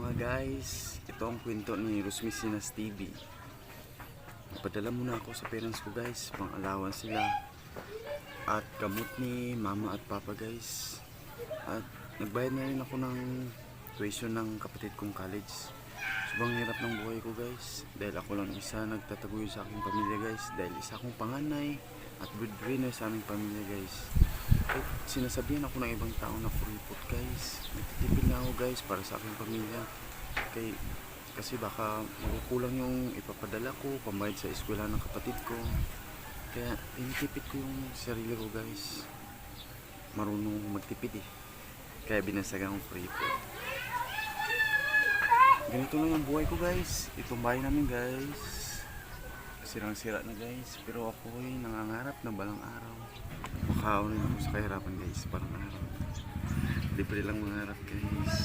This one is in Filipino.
Mga guys, ito ang kwento ni Rosmicinas TV. Napadala muna ako sa parents ko guys, pang allowance sila at gamot ni mama at papa guys. At nagbayad na rin ako ng tuition ng kapatid kong college. Sobrang hirap ng buhay ko guys, dahil ako lang isa nagtataguyo sa aking pamilya guys, dahil isa akong panganay at breadwinner sa aming pamilya guys. At sinasabihan ako ng ibang tao na kuripot guys, nagtitipid na ako guys para sa aking pamilya. Kasi baka makukulang yung ipapadala ko, pambayad sa eskwela ng kapatid ko. Kaya tinitipid ko yung sarili ko guys. Marunong magtipid eh. Kaya binasagan ko kuripot. Ganito lang ang buhay ko guys. Itong bahay namin guys, sirang-sira na guys. Pero ako ay nangangarap na balang araw makaunin ako sa kahirapan guys. Balang araw libre lang mangarap guys.